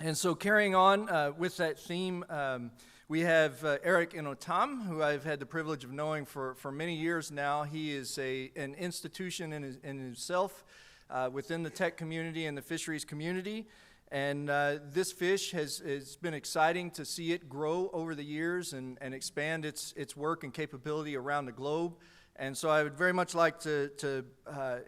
And so carrying on with that theme, we have Eric Enno Tamm, who I've had the privilege of knowing for many years now. He is an institution in himself within the tech community and the fisheries community. And this fish has been exciting to see it grow over the years and expand its work and capability around the globe. And so I would very much like to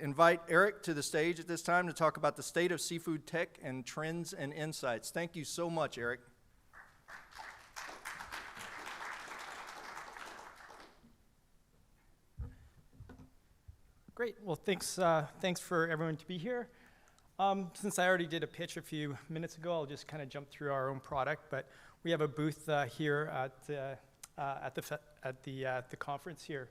invite Eric to the stage at this time to talk about the state of seafood tech and trends and insights. Thank you so much, Eric. Great. Well, thanks for everyone to be here. Since I already did a pitch a few minutes ago, I'll just kind of jump through our own product. But we have a booth here at the conference here.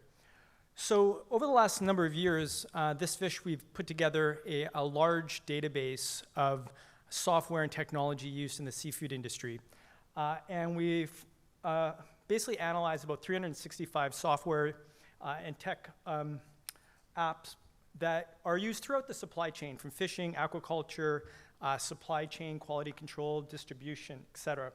So over the last number of years, this fish, we've put together a large database of software and technology used in the seafood industry. And we've basically analyzed about 365 software and tech apps that are used throughout the supply chain, from fishing, aquaculture, supply chain, quality control, distribution, et cetera.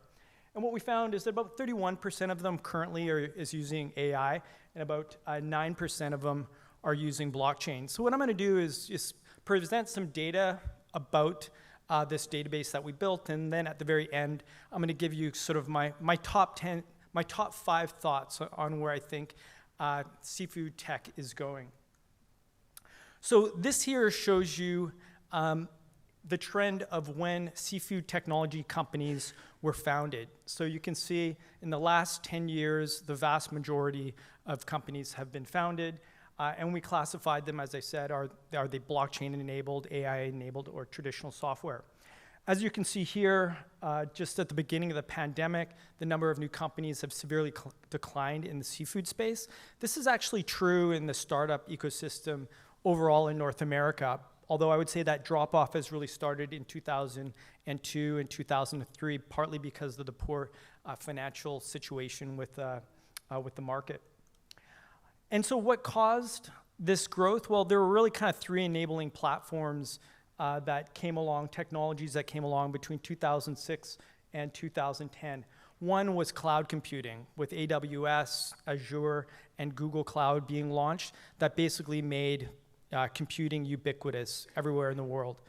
And what we found is that about 31% of them currently is using AI, and about 9% of them are using blockchain. So what I'm going to do is just present some data about this database that we built, and then at the very end, I'm going to give you sort of my top 5 thoughts on where I think seafood tech is going. So this here shows you the trend of when seafood technology companies were founded. So you can see in the last 10 years, the vast majority of companies have been founded, and we classified them, as I said, are they blockchain-enabled, AI-enabled, or traditional software. As you can see here, just at the beginning of the pandemic, the number of new companies have severely declined in the seafood space. This is actually true in the startup ecosystem overall in North America, although I would say that drop-off has really started in 2002 and 2003, partly because of the poor financial situation with the market. And so what caused this growth? Well, there were really kind of 3 enabling platforms that came along, technologies that came along between 2006 and 2010. One was cloud computing, with AWS, Azure, and Google Cloud being launched, that basically made computing ubiquitous everywhere in the world.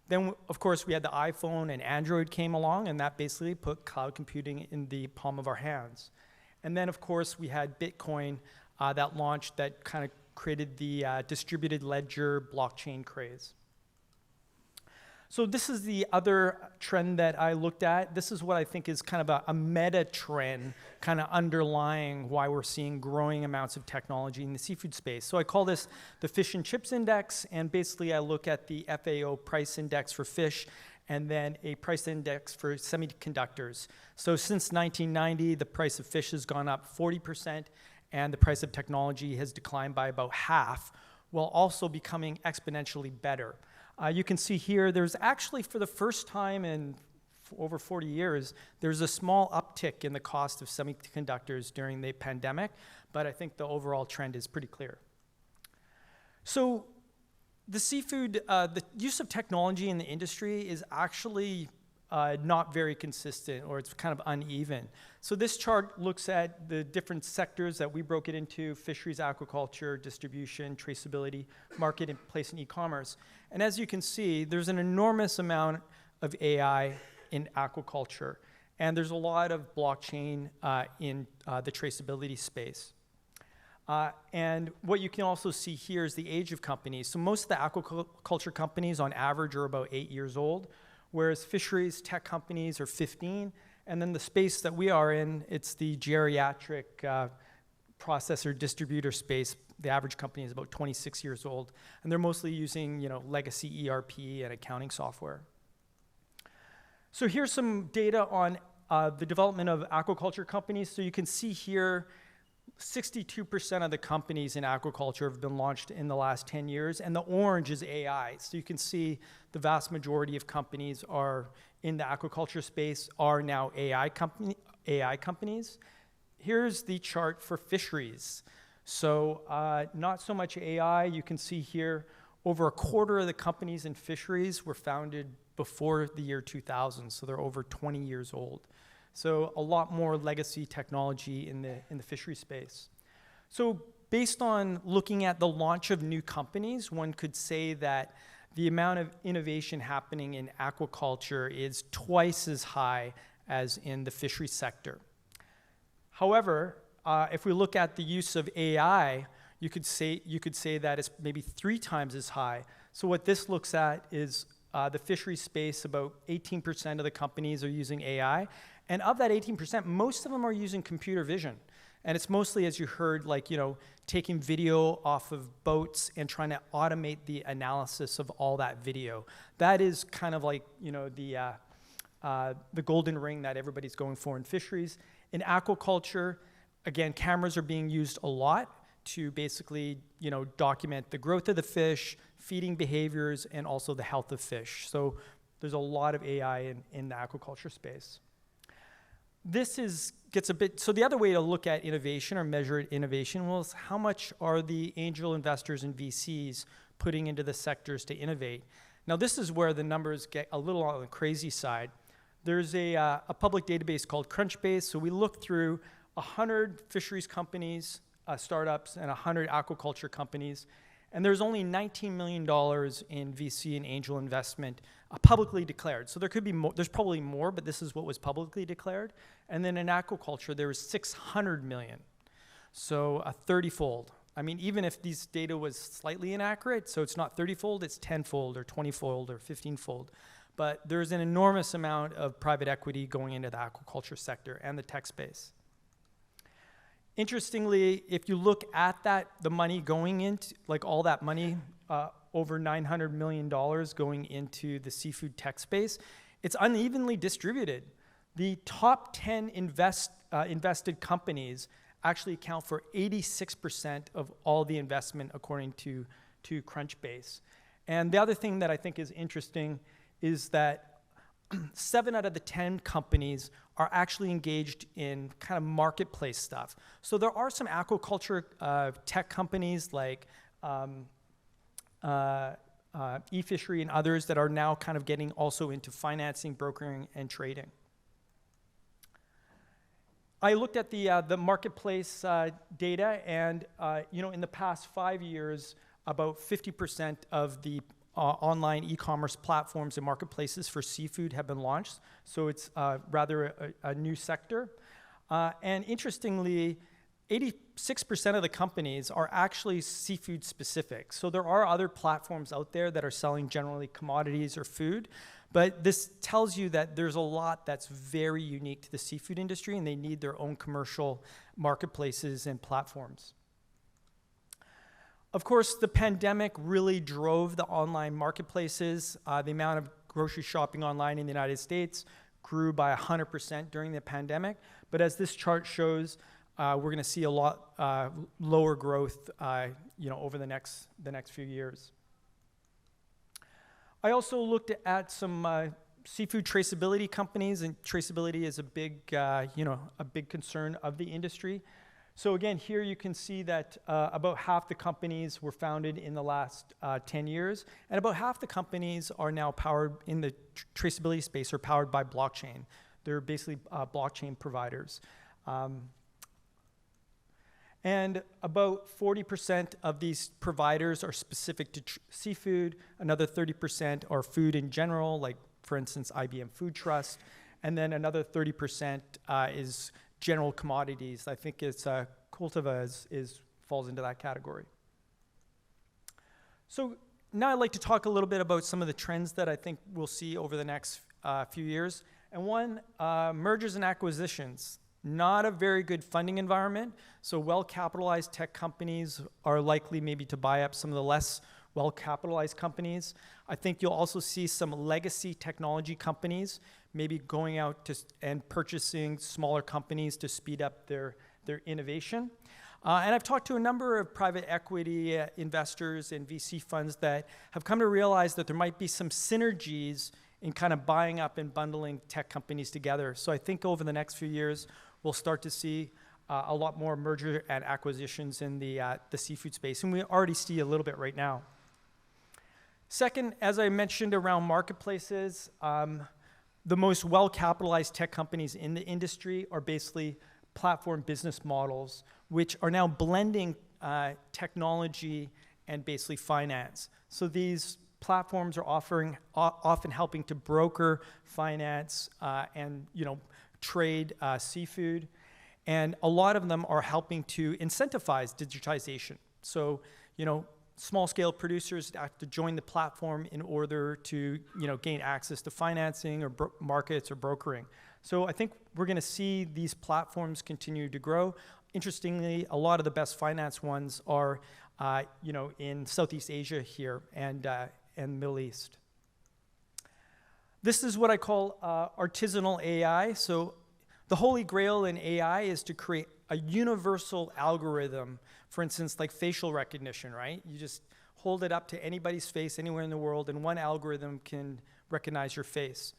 Then, of course, we had the iPhone, and Android came along, and that basically put cloud computing in the palm of our hands. And then, of course, we had Bitcoin that launched, that kind of created the distributed ledger blockchain craze. So this is the other trend that I looked at. This is what I think is kind of a meta trend, kind of underlying why we're seeing growing amounts of technology in the seafood space. So I call this the Fish and Chips Index, and basically I look at the FAO price index for fish and then a price index for semiconductors. So since 1990, the price of fish has gone up 40%, and the price of technology has declined by about half, while also becoming exponentially better. You can see here, there's actually, for the first time in over 40 years, there's a small uptick in the cost of semiconductors during the pandemic, but I think the overall trend is pretty clear. So the seafood, the use of technology in the industry is actually not very consistent, or it's kind of uneven. So this chart looks at the different sectors that we broke it into: fisheries, aquaculture, distribution, traceability, marketplace, and e-commerce. And as you can see, there's an enormous amount of AI in aquaculture, and there's a lot of blockchain in the traceability space. And what you can also see here is the age of companies. So most of the aquaculture companies on average are about 8 years old, whereas fisheries tech companies are 15. And then the space that we are in, it's the geriatric processor distributor space. The average company is about 26 years old, and they're mostly using, legacy ERP and accounting software. So here's some data on the development of aquaculture companies. So you can see here, 62% of the companies in aquaculture have been launched in the last 10 years, and the orange is AI. So you can see the vast majority of companies are in the aquaculture space are now AI companies. Here's the chart for fisheries. So not so much AI. You can see here over a quarter of the companies in fisheries were founded before the year 2000, so they're over 20 years old. So a lot more legacy technology in the fishery space. So based on looking at the launch of new companies, one could say that the amount of innovation happening in aquaculture is twice as high as in the fishery sector. However, if we look at the use of AI, you could say that it's maybe 3 times as high. So what this looks at is the fishery space, about 18% of the companies are using AI. And of that 18%, most of them are using computer vision. And it's mostly, as you heard, like, taking video off of boats and trying to automate the analysis of all that video. That is kind of like, the golden ring that everybody's going for in fisheries. In aquaculture, again, cameras are being used a lot to basically, document the growth of the fish, feeding behaviors, and also the health of fish. So there's a lot of AI in the aquaculture space. So the other way to look at innovation or measure innovation is how much are the angel investors and VCs putting into the sectors to innovate. Now this is where the numbers get a little on the crazy side. There's a public database called Crunchbase, so we look through 100 fisheries companies, startups, and 100 aquaculture companies, and there's only $19 million in VC and angel investment publicly declared. So there could be more, there's probably more, but this is what was publicly declared. And then in aquaculture, there was 600 million. So a 30-fold. I mean, even if these data was slightly inaccurate, so it's not 30-fold, it's 10-fold or 20-fold or 15-fold. But there's an enormous amount of private equity going into the aquaculture sector and the tech space. Interestingly, if you look at the money going into, like all that money, over $900 million going into the seafood tech space, it's unevenly distributed. The top 10 invested companies actually account for 86% of all the investment according to Crunchbase. And the other thing that I think is interesting is that 7 out of the 10 companies are actually engaged in kind of marketplace stuff. So there are some aquaculture tech companies like eFishery and others that are now kind of getting also into financing, brokering, and trading. I looked at the marketplace data, and in the past 5 years, about 50% of the online e-commerce platforms and marketplaces for seafood have been launched. So it's rather a new sector. And interestingly, 86% of the companies are actually seafood specific. So there are other platforms out there that are selling generally commodities or food, but this tells you that there's a lot that's very unique to the seafood industry, and they need their own commercial marketplaces and platforms. Of course, the pandemic really drove the online marketplaces. The amount of grocery shopping online in the United States grew by 100% during the pandemic. But as this chart shows, we're going to see a lot lower growth, over the next few years. I also looked at some seafood traceability companies, and traceability is a big concern of the industry. So again, here you can see that about half the companies were founded in the last 10 years, and about half the companies are now powered in the traceability space, are powered by blockchain. They're basically blockchain providers. And about 40% of these providers are specific to seafood. Another 30% are food in general, like, for instance, IBM Food Trust. And then another 30% is general commodities. I think it's Cultiva falls into that category. So now I'd like to talk a little bit about some of the trends that I think we'll see over the next few years. And one, mergers and acquisitions. Not a very good funding environment, so well-capitalized tech companies are likely maybe to buy up some of the less well-capitalized companies. I think you'll also see some legacy technology companies maybe going out and purchasing smaller companies to speed up their innovation. And I've talked to a number of private equity investors and VC funds that have come to realize that there might be some synergies in kind of buying up and bundling tech companies together. So I think over the next few years, we'll start to see a lot more merger and acquisitions in the seafood space, and we already see a little bit right now. Second, as I mentioned around marketplaces, the most well-capitalized tech companies in the industry are basically platform business models, which are now blending technology and basically finance. So these platforms are often helping to broker, finance, and trade seafood. And a lot of them are helping to incentivize digitization. So, small-scale producers have to join the platform in order to, gain access to financing or markets or brokering. So I think we're going to see these platforms continue to grow. Interestingly, a lot of the best finance ones are, in Southeast Asia here and Middle East. This is what I call artisanal AI. So the holy grail in AI is to create a universal algorithm, for instance, like facial recognition, right? You just hold it up to anybody's face anywhere in the world, and one algorithm can recognize your face.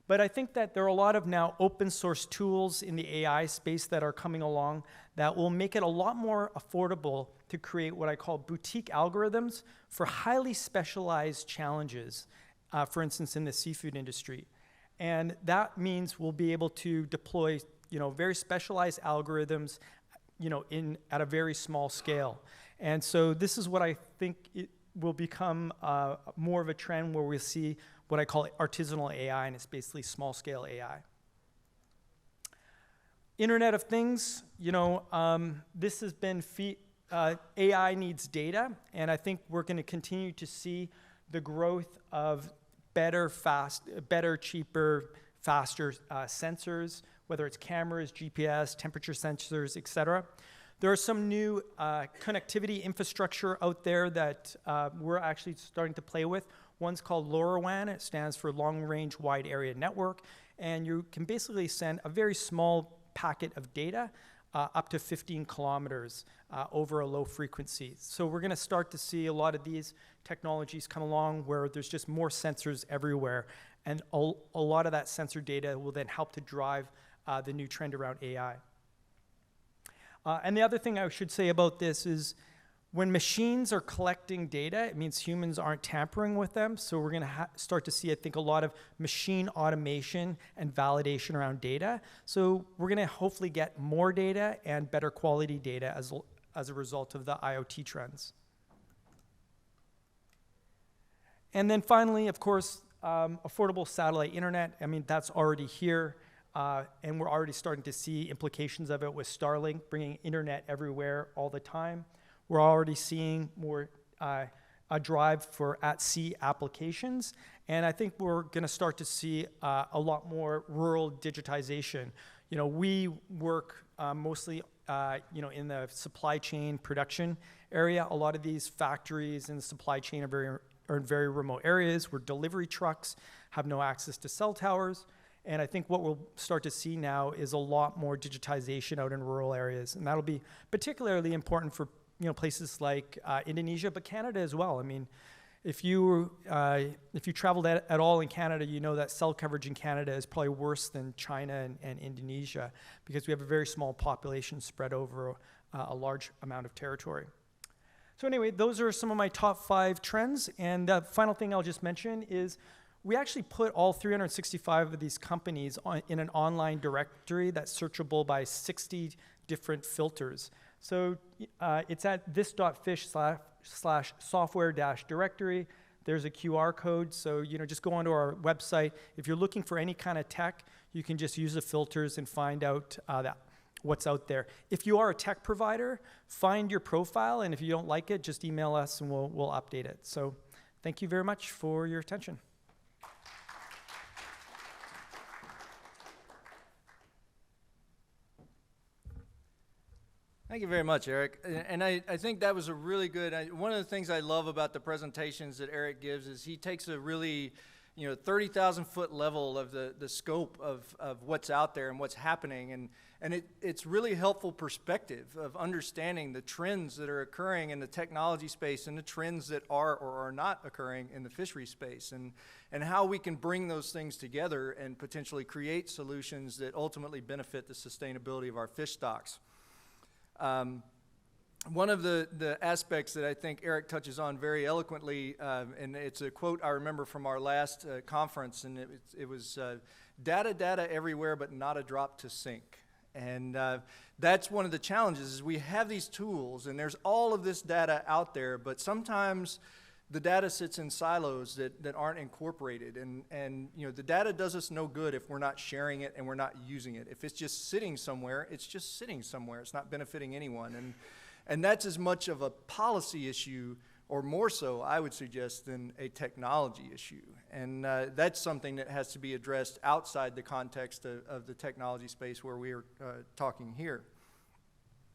But I think that there are a lot of now open source tools in the AI space that are coming along that will make it a lot more affordable to create what I call boutique algorithms for highly specialized challenges, for instance, in the seafood industry. And that means we'll be able to deploy, very specialized algorithms, at a very small scale. And so this is what I think it will become more of a trend where we'll see what I call artisanal AI, and it's basically small-scale AI. Internet of Things, this has been, AI needs data, and I think we're going to continue to see the growth of better, cheaper, faster sensors, whether it's cameras, GPS, temperature sensors, et cetera. There are some new connectivity infrastructure out there that we're actually starting to play with. One's called LoRaWAN. It stands for Long Range Wide Area Network. And you can basically send a very small packet of data up to 15 kilometers over a low frequency. So we're going to start to see a lot of these technologies come along where there's just more sensors everywhere. And a lot of that sensor data will then help to drive the new trend around AI. And the other thing I should say about this is when machines are collecting data, it means humans aren't tampering with them. So we're going to start to see, I think, a lot of machine automation and validation around data. So we're going to hopefully get more data and better quality data as a result of the IoT trends. And then finally, of course, affordable satellite internet. I mean, that's already here. And we're already starting to see implications of it with Starlink, bringing internet everywhere all the time. We're already seeing more a drive for at-sea applications. And I think we're going to start to see a lot more rural digitization. We work mostly in the supply chain production area. A lot of these factories and the supply chain are in very remote areas where delivery trucks have no access to cell towers. And I think what we'll start to see now is a lot more digitization out in rural areas. And that'll be particularly important for places like Indonesia, but Canada as well. I mean, if you traveled at all in Canada, you know that cell coverage in Canada is probably worse than China and Indonesia because we have a very small population spread over a large amount of territory. So anyway, those are some of my top 5 trends. And the final thing I'll just mention is we actually put all 365 of these companies in an online directory that's searchable by 60 different filters. So it's at this.fish/software-directory. There's a QR code, so just go onto our website. If you're looking for any kind of tech, you can just use the filters and find out what's out there. If you are a tech provider, find your profile, and if you don't like it, just email us and we'll update it. So thank you very much for your attention. Thank you very much, Eric. And I think that was a really good, one of the things I love about the presentations that Eric gives is he takes a really, 30,000-foot level of the scope of what's out there and what's happening. And it's really helpful perspective of understanding the trends that are occurring in the technology space and the trends that are or are not occurring in the fishery space and how we can bring those things together and potentially create solutions that ultimately benefit the sustainability of our fish stocks. one of the aspects that I think Eric touches on very eloquently, and it's a quote I remember from our last conference, and it was data everywhere, but not a drop to sync. And that's one of the challenges, is we have these tools, and there's all of this data out there, but sometimes the data sits in silos that aren't incorporated, and you know, the data does us no good if we're not sharing it and we're not using it. If it's just sitting somewhere, it's just sitting somewhere. It's not benefiting anyone, and that's as much of a policy issue, or more so, I would suggest, than a technology issue. And that's something that has to be addressed outside the context of the technology space where we are talking here.